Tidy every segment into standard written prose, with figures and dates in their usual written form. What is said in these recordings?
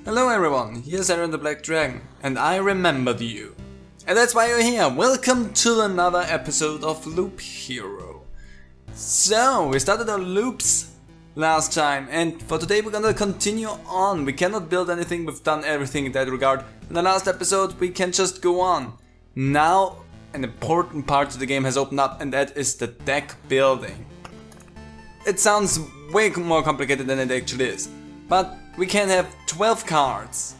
Hello everyone, here's Aaron the Black Dragon, and I remembered you. And that's why you're here. Welcome to another episode of Loop Hero. So, we started our loops last time, and for today we're gonna continue on. We cannot build anything, we've done everything in that regard. In the last episode, we can just go on. Now, an important part of the game has opened up, and that is the deck building. It sounds way more complicated than it actually is, but we can have 12 cards.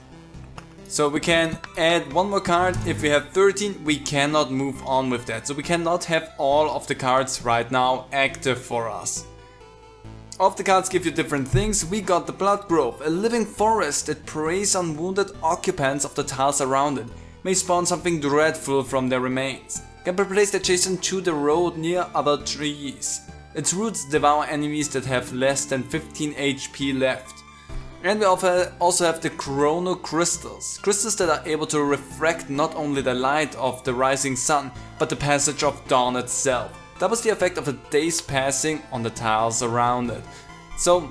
So we can add one more card. If we have 13, we cannot move on with that. So we cannot have all of the cards right now active for us. All of the cards give you different things. We got the Blood Grove, a living forest that preys on wounded occupants of the tiles around it. May spawn something dreadful from their remains. Can be placed adjacent to the road near other trees. Its roots devour enemies that have less than 15 HP left. And we also have the chrono crystals. Crystals that are able to refract not only the light of the rising sun, but the passage of dawn itself. That was the effect of a day's passing on the tiles around it. So,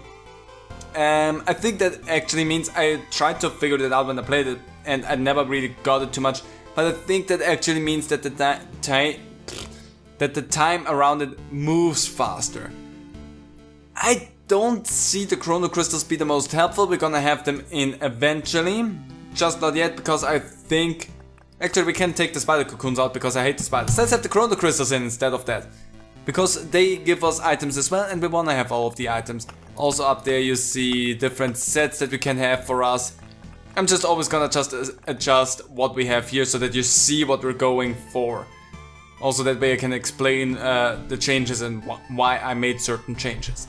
I think that actually means I tried to figure that out when I played it, and I never really got it too much. But I think that actually means that the time around it moves faster. I don't see the chrono crystals be the most helpful. We're gonna have them in eventually, just not yet, because I think actually we can take the spider cocoons out because I hate the spiders. Let's have the chrono crystals in instead of that, because they give us items as well, and we wanna have all of the items. Also up there you see different sets that we can have for us. I'm just always gonna just adjust what we have here so that you see what we're going for. Also that way I can explain the changes and why I made certain changes.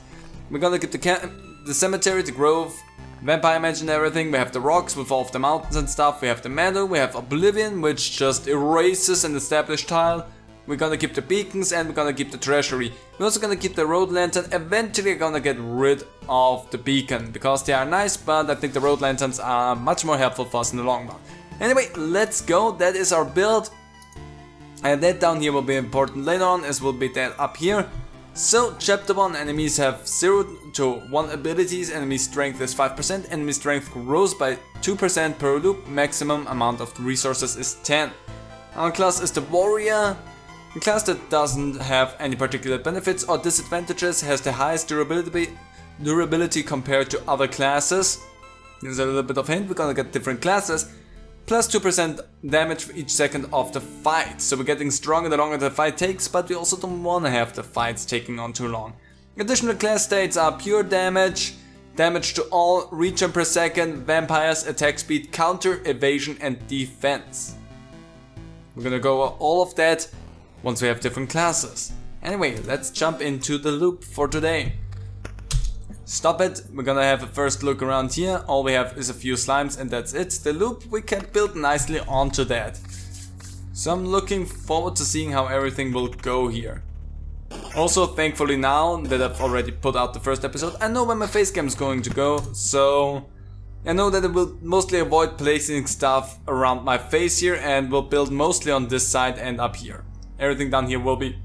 We're gonna get the cemetery, the grove, vampire mansion, everything. We have the rocks with all of the mountains and stuff. We have the meadow, we have oblivion, which just erases an established tile. We're gonna keep the beacons, and we're gonna keep the treasury. We're also gonna keep the road lantern. Eventually we're gonna get rid of the beacon, because they are nice, but I think the road lanterns are much more helpful for us in the long run. Anyway, let's go. That is our build. And that down here will be important later on, as will be that up here. So, chapter 1, enemies have 0 to 1 abilities, enemy strength is 5%, enemy strength grows by 2% per loop, maximum amount of resources is 10. Our class is the warrior, a class that doesn't have any particular benefits or disadvantages, has the highest durability compared to other classes. Here's a little bit of hint, we're gonna get different classes. Plus 2% damage for each second of the fight. So we're getting stronger the longer the fight takes, but we also don't want to have the fights taking on too long. Additional class states are pure damage, damage to all, regen per second, vampires, attack speed, counter, evasion and defense. We're gonna go over all of that once we have different classes. Anyway, let's jump into the loop for today. Stop it, we're gonna have a first look around here. All we have is a few slimes and that's it. The loop we can build nicely onto that. So I'm looking forward to seeing how everything will go here. Also, thankfully now that I've already put out the first episode, I know where my face cam is going to go. So I know that I will mostly avoid placing stuff around my face here, and will build mostly on this side and up here. Everything down here will be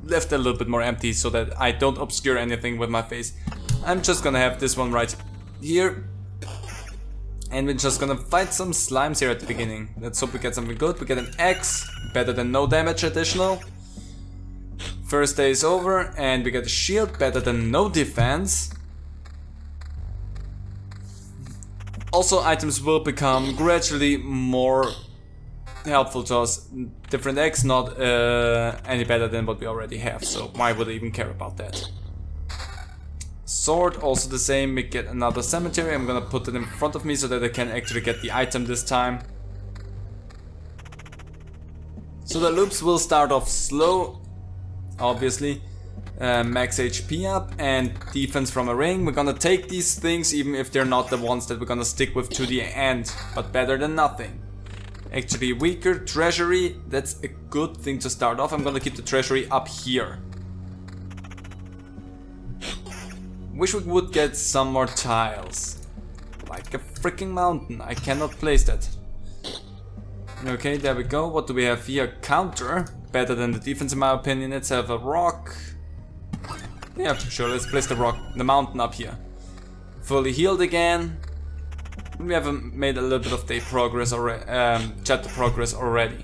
left a little bit more empty so that I don't obscure anything with my face. I'm just gonna have this one right here. And we're just gonna fight some slimes here at the beginning. Let's hope we get something good. We get an X, better than no damage additional. First day is over, and we get a shield, better than no defense. Also, items will become gradually more helpful to us. Different X, not any better than what we already have, so why would I even care about that? Sword, also the same, we get another cemetery. I'm gonna put it in front of me so that I can actually get the item this time. So the loops will start off slow, obviously. Max HP up and defense from a ring. We're gonna take these things even if they're not the ones that we're gonna stick with to the end, but better than nothing. Actually weaker, treasury, that's a good thing to start off. I'm gonna keep the treasury up here. Wish we would get some more tiles. Like a freaking mountain. I cannot place that. Okay, there we go. What do we have here? Counter. Better than the defense in my opinion. Let's have a rock. Yeah, sure. Let's place the mountain up here. Fully healed again. We have made a little bit of day progress already, chapter progress already.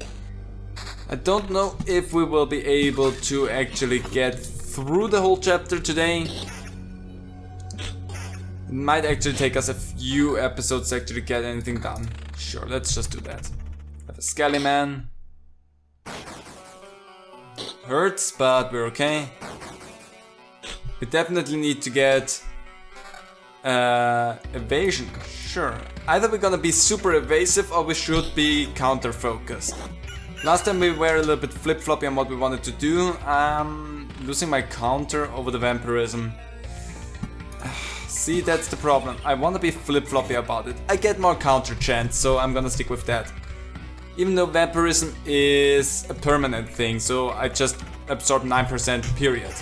I don't know if we will be able to actually get through the whole chapter today. It might actually take us a few episodes to actually get anything done. Sure, let's just do that. Have a Skelly Man. Hurts, but we're okay. We definitely need to get evasion. Sure. Either we're gonna be super evasive or we should be counter focused. Last time we were a little bit flip-floppy on what we wanted to do. Losing my counter over the vampirism. See, that's the problem. I want to be flip-floppy about it. I get more counter chance, so I'm gonna stick with that. Even though vampirism is a permanent thing, so I just absorb 9% period.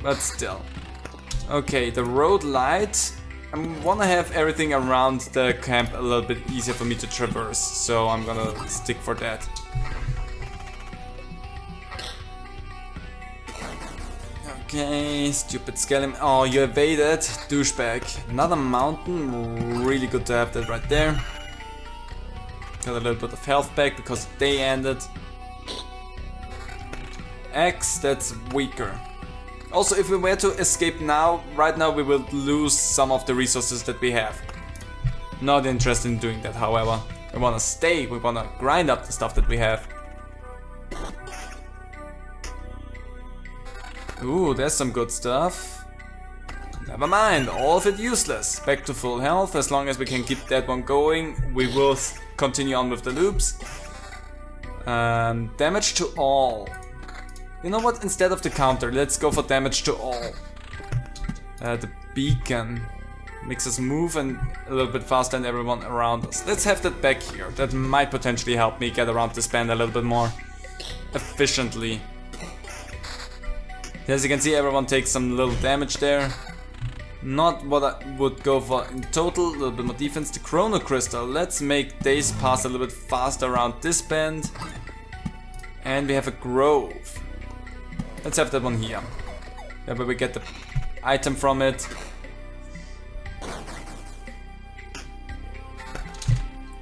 But still. Okay, the road light. I wanna have everything around the camp a little bit easier for me to traverse, so I'm gonna stick for that. Okay, stupid skeleton. Oh, you evaded, douchebag. Another mountain, really good to have that right there. Got a little bit of health back because the day ended. X, that's weaker. Also, if we were to escape now, right now we will lose some of the resources that we have. Not interested in doing that, however. We wanna stay, we wanna grind up the stuff that we have. Ooh, there's some good stuff. Never mind, all of it useless. Back to full health, as long as we can keep that one going, we will continue on with the loops. Damage to all. You know what, instead of the counter, let's go for damage to all. The beacon makes us move and a little bit faster than everyone around us. Let's have that back here, that might potentially help me get around this band a little bit more efficiently. As you can see, everyone takes some little damage there. Not what I would go for in total, a little bit more defense. The Chrono Crystal, let's make days pass a little bit faster around this bend. And we have a grove. Let's have that one here. That way we get the item from it.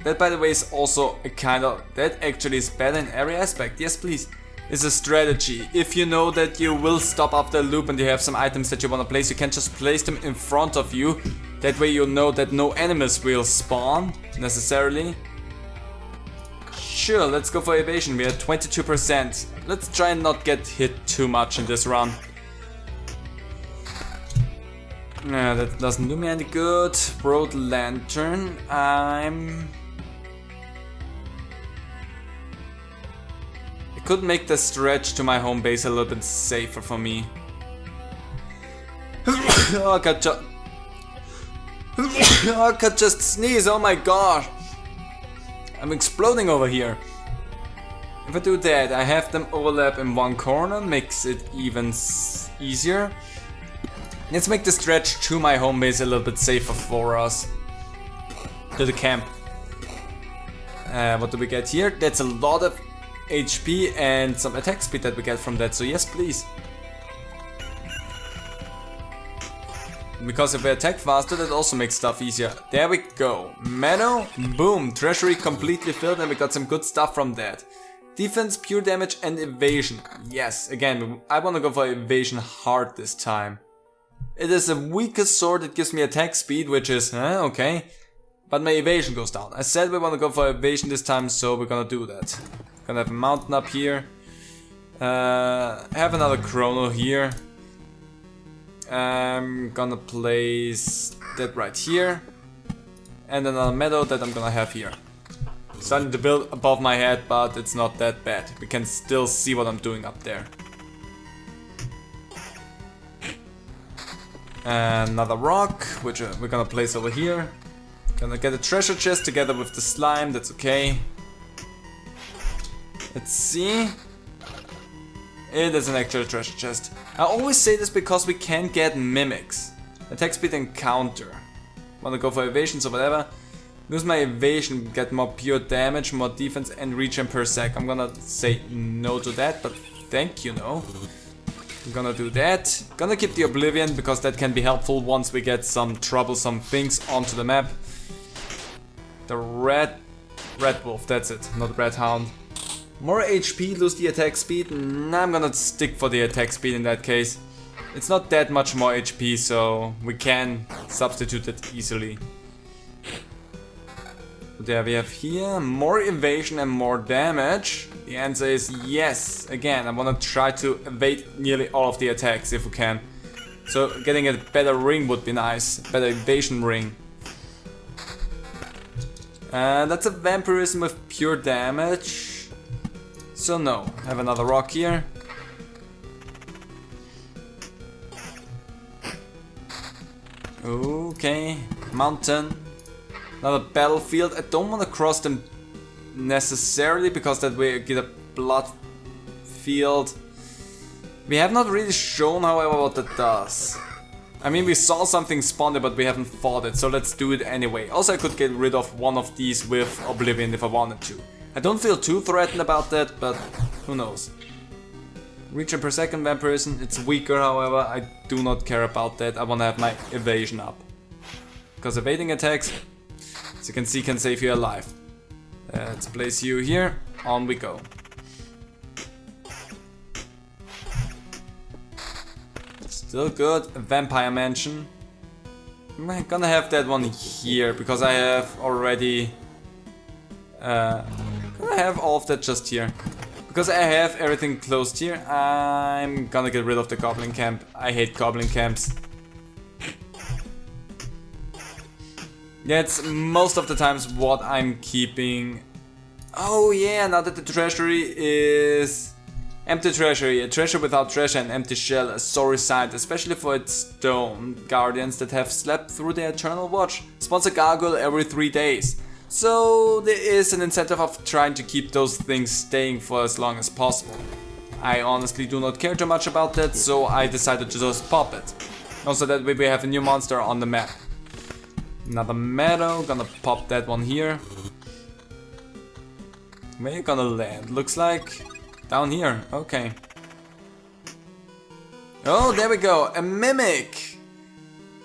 That, by the way, is also a kind of... That actually is better in every aspect. Yes, please. It's a strategy. If you know that you will stop after a loop and you have some items that you want to place, you can just place them in front of you. That way you know that no enemies will spawn, necessarily. Sure, let's go for evasion. We're at 22%. Let's try and not get hit too much in this run. Nah, that doesn't do me any good. Road Lantern. Could make the stretch to my home base a little bit safer for me. Oh, I could just sneeze, oh my god! I'm exploding over here. If I do that, I have them overlap in one corner, makes it even easier. Let's make the stretch to my home base a little bit safer for us. To the camp. What do we get here? That's a lot of HP and some attack speed that we get from that, so yes please. Because if we attack faster, that also makes stuff easier. There we go. Meadow, boom, treasury completely filled and we got some good stuff from that. Defense, pure damage and evasion. Yes, again, I wanna go for evasion hard this time. It is a weaker sword that gives me attack speed, which is, okay. But my evasion goes down. I said we wanna go for evasion this time, so we're gonna do that. Gonna have a mountain up here. Have another chrono here. I'm gonna place that right here. And another meadow that I'm gonna have here. Starting to build above my head, but it's not that bad. We can still see what I'm doing up there. Another rock, which we're gonna place over here. Gonna get a treasure chest together with the slime, that's okay. Let's see. It is an actual treasure chest. I always say this because we can get mimics. Attack speed and counter. Wanna go for evasions or whatever. Lose my evasion, get more pure damage, more defense and regen per sec. I'm gonna say no to that, but thank you, no. I'm gonna do that. Gonna keep the Oblivion because that can be helpful once we get some troublesome things onto the map. The Red Wolf, that's it, not Red Hound. More HP, lose the attack speed. Nah, I'm gonna stick for the attack speed in that case. It's not that much more HP, so we can substitute it easily. There we have here more evasion and more damage. The answer is yes. Again, I want to try to evade nearly all of the attacks if we can. So getting a better ring would be nice. Better evasion ring. That's a vampirism with pure damage. So no. I have another rock here. Okay. Mountain. Another battlefield. I don't want to cross them necessarily because that way I get a blood field. We have not really shown, however, what that does. I mean, we saw something spawn there, but we haven't fought it, so let's do it anyway. Also, I could get rid of one of these with Oblivion if I wanted to. I don't feel too threatened about that, but who knows. Region per second vampirism, it's weaker, however, I do not care about that. I want to have my evasion up. Because evading attacks, as you can see, can save you alive. Let's place you here. On we go. Still good. A vampire mansion. I'm gonna have that one here because I have already. Gonna have all of that just here. Because I have everything closed here, I'm gonna get rid of the goblin camp. I hate goblin camps. That's most of the times what I'm keeping. Oh yeah, now that the treasury is empty treasury, a treasure without treasure, an empty shell, a sorry sight, especially for its stone guardians that have slept through the eternal watch. Spawns a gargoyle every 3 days. So there is an incentive of trying to keep those things staying for as long as possible. I honestly do not care too much about that, so I decided to just pop it. Also that way we have a new monster on the map. Another meadow, gonna pop that one here. Where are you gonna land? Looks like down here, okay. Oh, there we go, a mimic!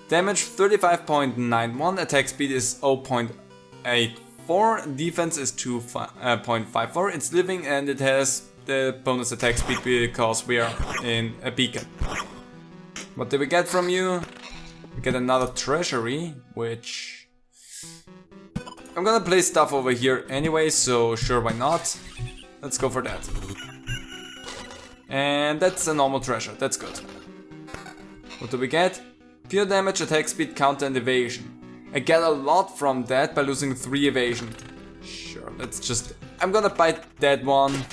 Damage 35.91, attack speed is 0.84, defense is 2.54, it's living and it has the bonus attack speed because we are in a beacon. What did we get from you? We get another treasury, which I'm gonna place stuff over here anyway, so sure, why not? Let's go for that. And that's a normal treasure, that's good. What do we get? Pure damage, attack speed, counter and evasion. I get a lot from that by losing 3 evasion. Sure, let's just... I'm gonna bite that one.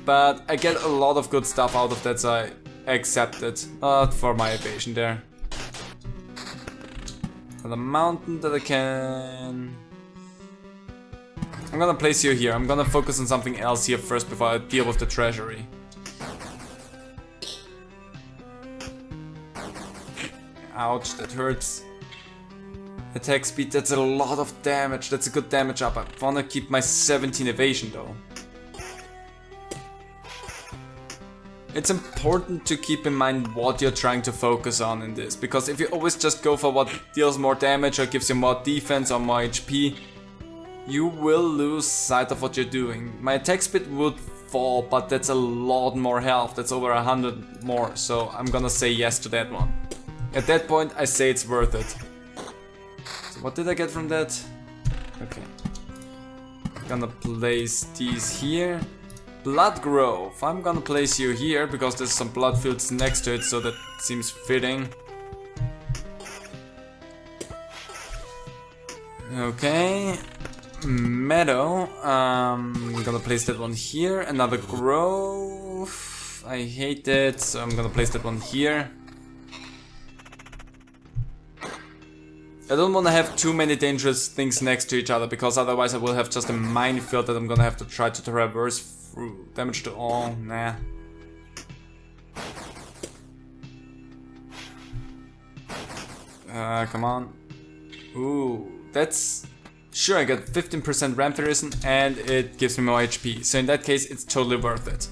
But I get a lot of good stuff out of that, so I accept it. Not for my evasion there. The mountain that I can... I'm gonna place you here. I'm gonna focus on something else here first before I deal with the treasury. Ouch, that hurts. Attack speed, that's a lot of damage. That's a good damage up. I wanna keep my 17 evasion though. It's important to keep in mind what you're trying to focus on in this, because if you always just go for what deals more damage or gives you more defense or more HP, you will lose sight of what you're doing. My attack speed would fall, but that's a lot more health, that's over 100 more, so I'm gonna say yes to that one. At that point, I say it's worth it. So what did I get from that? Okay. I'm gonna place these here. Blood Grove. I'm gonna place you here because there's some blood fields next to it, so that seems fitting. Okay. Meadow. I'm gonna place that one here. Another grove. I hate it, so I'm gonna place that one here. I don't want to have too many dangerous things next to each other, because otherwise I will have just a minefield that I'm gonna have to try to traverse through. Damage to all, nah. Come on. Ooh, that's... Sure, I get 15% vampirism and it gives me more HP, so in that case it's totally worth it.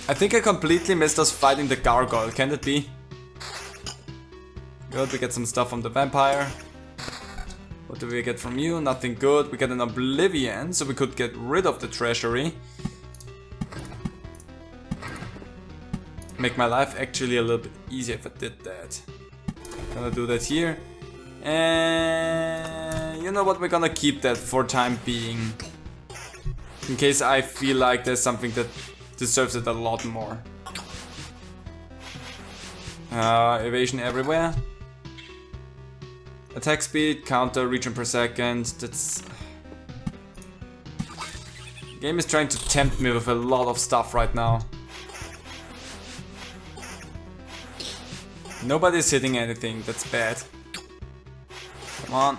I think I completely missed us fighting the gargoyle, can it be? Good, we get some stuff from the vampire. What do we get from you? Nothing good. We get an oblivion, so we could get rid of the treasury. Make my life actually a little bit easier if I did that. Gonna do that here. And you know what, we're gonna keep that for time being. In case I feel like there's something that deserves it a lot more. Evasion everywhere. Attack speed, counter, region per second. That's... The game is trying to tempt me with a lot of stuff right now. Nobody's hitting anything, that's bad. Come on.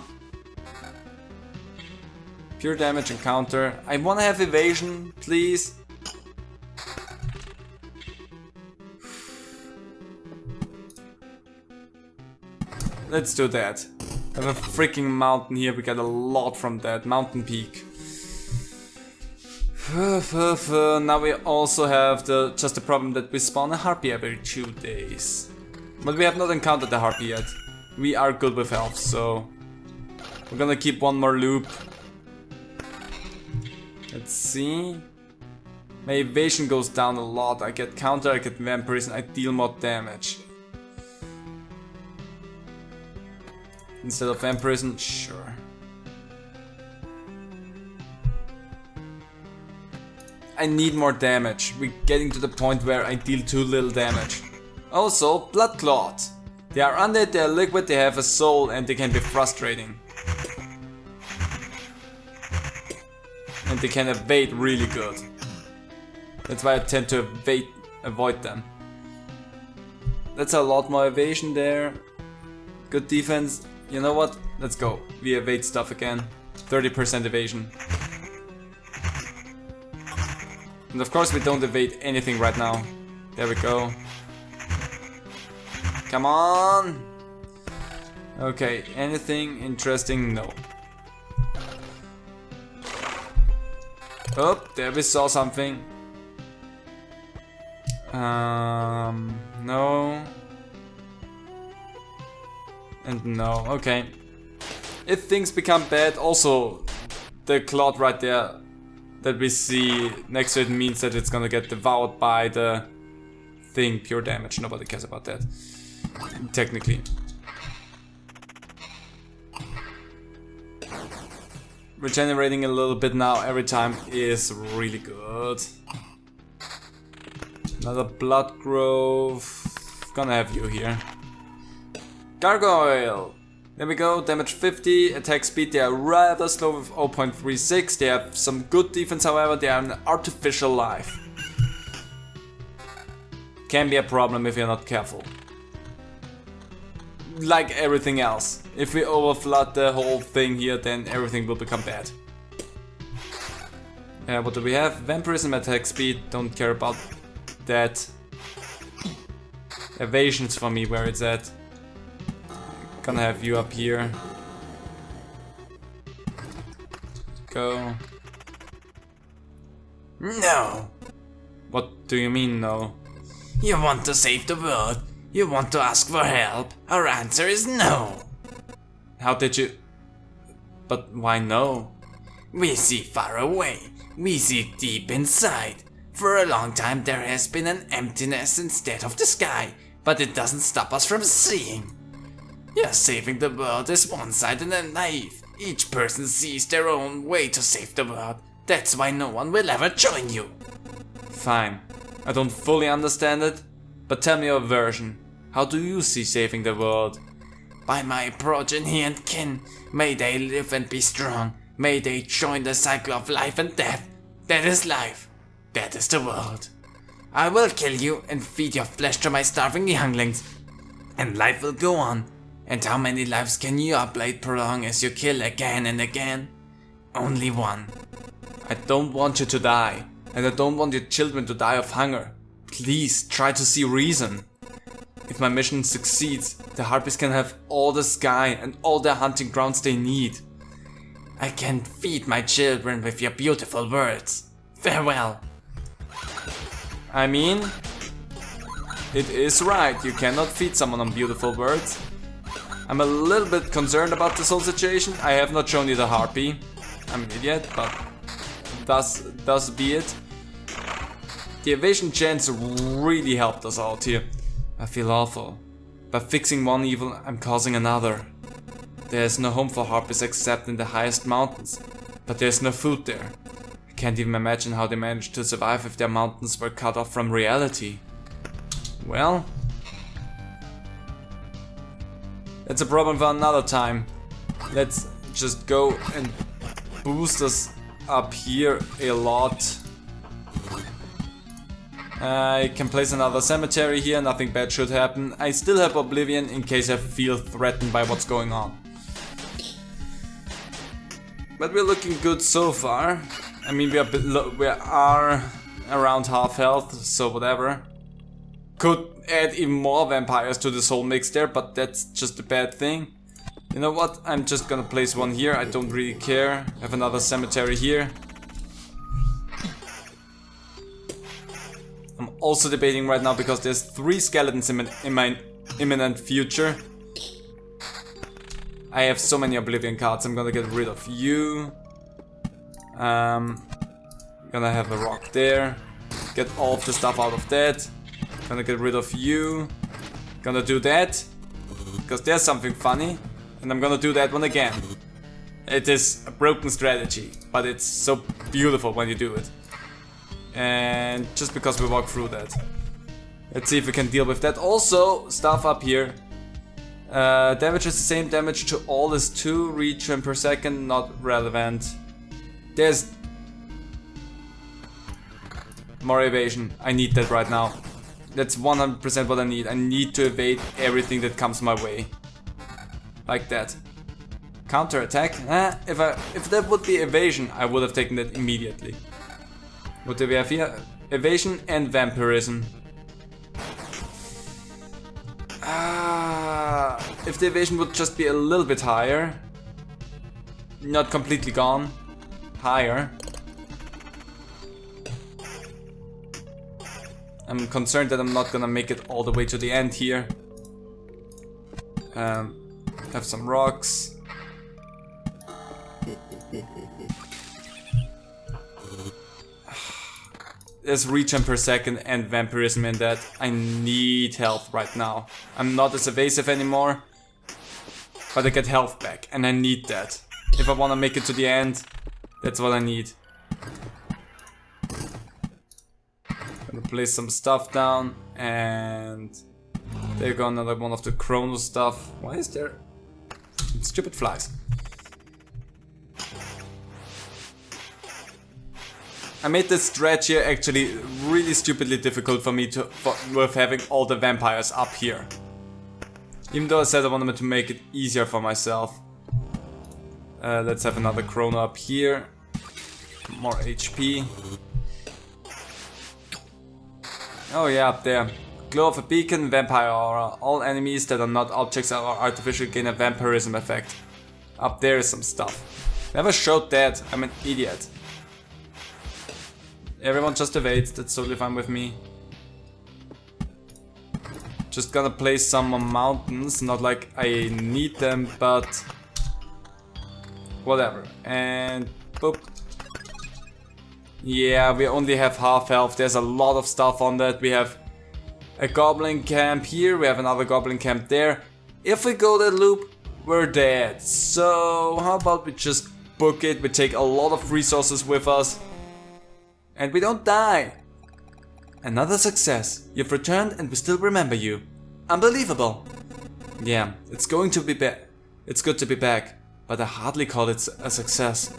Pure damage and counter. I wanna have evasion, please. Let's do that. I have a freaking mountain here, we get a lot from that. Mountain peak. Now we also have just the problem that we spawn a harpy every 2 days. But we have not encountered the harpy yet. We are good with health, so we're gonna keep one more loop. Let's see. My evasion goes down a lot. I get counter, I get vampirism, I deal more damage. Instead of vampirism, sure. I need more damage. We're getting to the point where I deal too little damage. Also, blood clot. They are undead, they are liquid, they have a soul, and they can be frustrating. And they can evade really good. That's why I tend to avoid them. That's a lot more evasion there. Good defense. You know what? Let's go. We evade stuff again. 30% evasion. And of course we don't evade anything right now. There we go. Come on! Okay, anything interesting? No. Oh, there we saw something. No. And no, okay. If things become bad, also the cloud right there that we see next to it means that it's gonna get devoured by the thing, pure damage. Nobody cares about that. Technically. Regenerating a little bit now every time is really good. Another blood growth. Gonna have you here. Gargoyle! There we go, damage 50, attack speed, they are rather slow with 0.36. They have some good defense, however, they are an artificial life. Can be a problem if you're not careful. Like everything else. If we overflood the whole thing here, then everything will become bad. What do we have? Vampirism, attack speed, don't care about that. Evasion's for me where it's at. Gonna have you up here. Go. No. What do you mean no? You want to save the world? You want to ask for help? Our answer is no. How did you... But why no? We see far away. We see deep inside. For a long time there has been an emptiness instead of the sky, but it doesn't stop us from seeing. Yeah, saving the world is one-sided and naive. Each person sees their own way to save the world. That's why no one will ever join you. Fine. I don't fully understand it, but tell me your version. How do you see saving the world? By my progeny and kin, may they live and be strong. May they join the cycle of life and death. That is life. That is the world. I will kill you and feed your flesh to my starving younglings. And life will go on. And how many lives can your blade prolong as you kill again and again? Only one. I don't want you to die. And I don't want your children to die of hunger. Please, try to see reason. If my mission succeeds, the harpies can have all the sky and all the hunting grounds they need. I can feed my children with your beautiful words. Farewell. I mean, it is right, you cannot feed someone on beautiful birds. I'm a little bit concerned about this whole situation. I have not shown you the harpy. I'm an idiot, but thus be it. The evasion chance really helped us out here. I feel awful. By fixing one evil, I'm causing another. There is no home for harpies except in the highest mountains, but there is no food there. I can't even imagine how they managed to survive if their mountains were cut off from reality. Well, that's a problem for another time. Let's just go and boost us up here a lot. I can place another cemetery here, nothing bad should happen. I still have Oblivion in case I feel threatened by what's going on. But we're looking good so far. I mean, we are around half health, so whatever. Could add even more vampires to this whole mix there, but that's just a bad thing. You know what? I'm just gonna place one here, I don't really care. Have another cemetery here. I'm also debating right now because there's 3 skeletons in my imminent future. I have so many Oblivion cards, I'm gonna get rid of you. Gonna have a rock there. Get all of the stuff out of that. Gonna get rid of you. Gonna do that. Because there's something funny. And I'm gonna do that one again. It is a broken strategy, but it's so beautiful when you do it. And just because we walk through that. Let's see if we can deal with that. Also, stuff up here. Damage is the same damage to all is 2 regen per second, not relevant. There's more evasion. I need that right now. That's 100% what I need. I need to evade everything that comes my way. Like that. Counter attack? If that would be evasion, I would have taken that immediately. What do we have here? Evasion and vampirism. If the evasion would just be a little bit higher. Not completely gone. Higher. I'm concerned that I'm not gonna make it all the way to the end here. Have some rocks. There's regen per second and vampirism in that. I need health right now. I'm not as evasive anymore, but I get health back and I need that. If I want to make it to the end, that's what I need. Gonna place some stuff down and there you go, another one of the chrono stuff. Why is there stupid flies? I made this stretch here actually really stupidly difficult for me with having all the vampires up here. Even though I said I wanted to make it easier for myself. Let's have another chrono up here. More HP. Oh yeah, up there. Glow of a beacon, vampire aura. All enemies that are not objects or artificial gain a vampirism effect. Up there is some stuff. Never showed that, I'm an idiot. Everyone just evades, that's totally fine with me. Just gonna place some on mountains, not like I need them, but whatever. And boop. Yeah, we only have half health, there's a lot of stuff on that. We have a goblin camp here, we have another goblin camp there. If we go that loop, we're dead. So how about we just book it, we take a lot of resources with us. And we don't die! Another success. You've returned and we still remember you. Unbelievable! Yeah, it's going to be back. It's good to be back, but I hardly call it a success.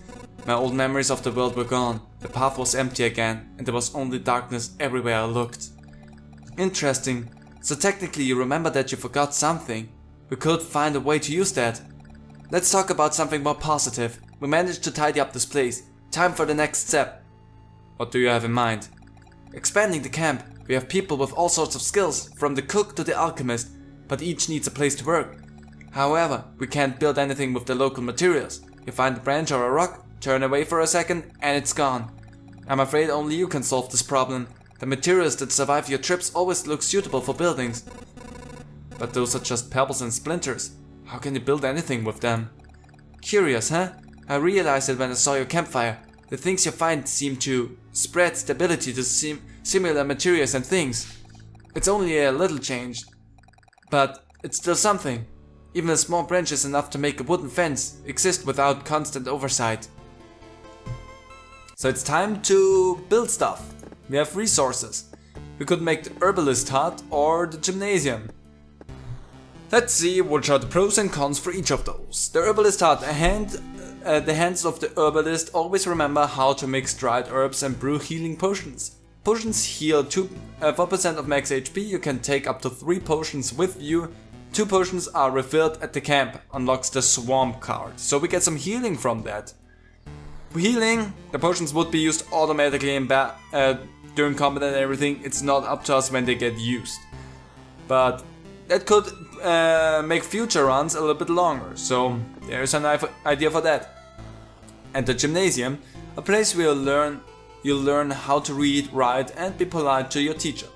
My old memories of the world were gone, the path was empty again, and there was only darkness everywhere I looked. Interesting. So technically you remember that you forgot something. We could find a way to use that. Let's talk about something more positive. We managed to tidy up this place. Time for the next step. What do you have in mind? Expanding the camp. We have people with all sorts of skills, from the cook to the alchemist, but each needs a place to work. However, we can't build anything with the local materials. You find a branch or a rock, turn away for a second, and it's gone. I'm afraid only you can solve this problem. The materials that survive your trips always look suitable for buildings. But those are just pebbles and splinters. How can you build anything with them? Curious, huh? I realized it when I saw your campfire. The things you find seem to spread stability to similar materials and things. It's only a little change, but it's still something. Even a small branch is enough to make a wooden fence exist without constant oversight. So it's time to build stuff. We have resources. We could make the herbalist hut or the gymnasium. Let's see which are the pros and cons for each of those. The herbalist hut. The hands of the herbalist always remember how to mix dried herbs and brew healing potions. Potions heal 4% of max HP. You can take up to 3 potions with you. 2 potions are refilled at the camp. Unlocks the swamp card. So we get some healing from that. Healing, the potions would be used automatically during combat and everything. It's not up to us when they get used. But that could make future runs a little bit longer. So there's an idea for that. And the gymnasium, a place where you'll learn how to read, write and be polite to your teacher.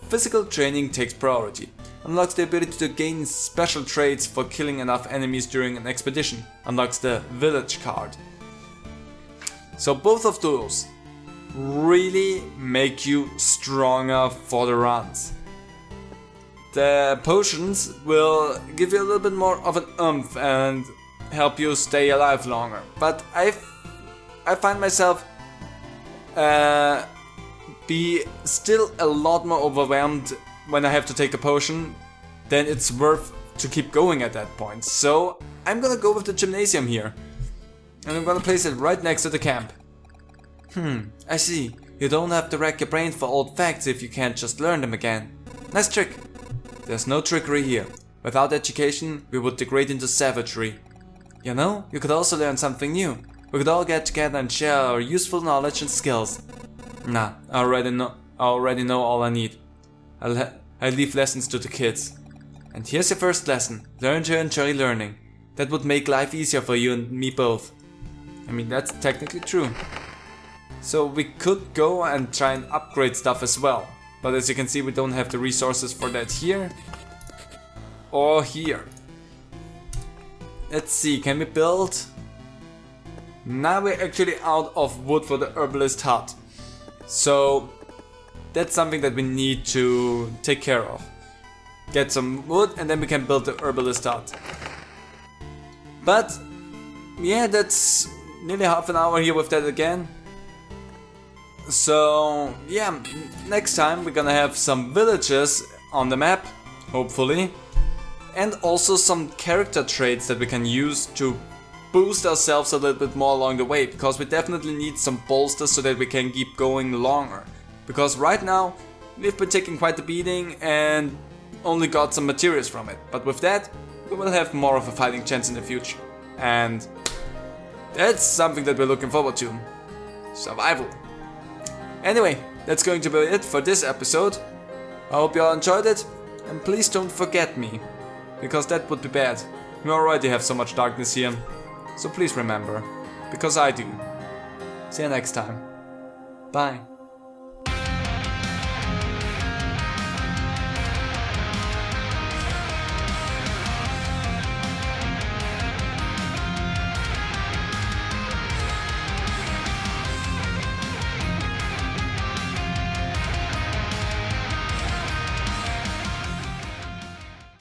Physical training takes priority. Unlocks the ability to gain special traits for killing enough enemies during an expedition. Unlocks the village card. So both of those really make you stronger for the runs. The potions will give you a little bit more of an oomph and help you stay alive longer. But I find myself be still a lot more overwhelmed when I have to take a potion. Then it's worth to keep going at that point. So I'm gonna go with the gymnasium here. And I'm gonna place it right next to the camp. I see. You don't have to rack your brain for old facts if you can't just learn them again. Nice trick. There's no trickery here. Without education, we would degrade into savagery. You know, you could also learn something new. We could all get together and share our useful knowledge and skills. Nah, I already know all I need. I'll leave lessons to the kids. And here's your first lesson. Learn to enjoy learning. That would make life easier for you and me both. I mean, that's technically true. So we could go and try and upgrade stuff as well. But as you can see, we don't have the resources for that here or here. Let's see, can we build? Now we're actually out of wood for the herbalist hut. So that's something that we need to take care of. Get some wood and then we can build the herbalist hut. But yeah, that's nearly half an hour here with that again. So yeah, next time we're gonna have some villages on the map, hopefully. And also some character traits that we can use to boost ourselves a little bit more along the way. Because we definitely need some bolsters so that we can keep going longer. Because right now, we've been taking quite a beating and only got some materials from it. But with that, we will have more of a fighting chance in the future. And that's something that we're looking forward to. Survival. Anyway, that's going to be it for this episode. I hope you all enjoyed it. And please don't forget me. Because that would be bad. We already have so much darkness here. So please remember. Because I do. See you next time. Bye.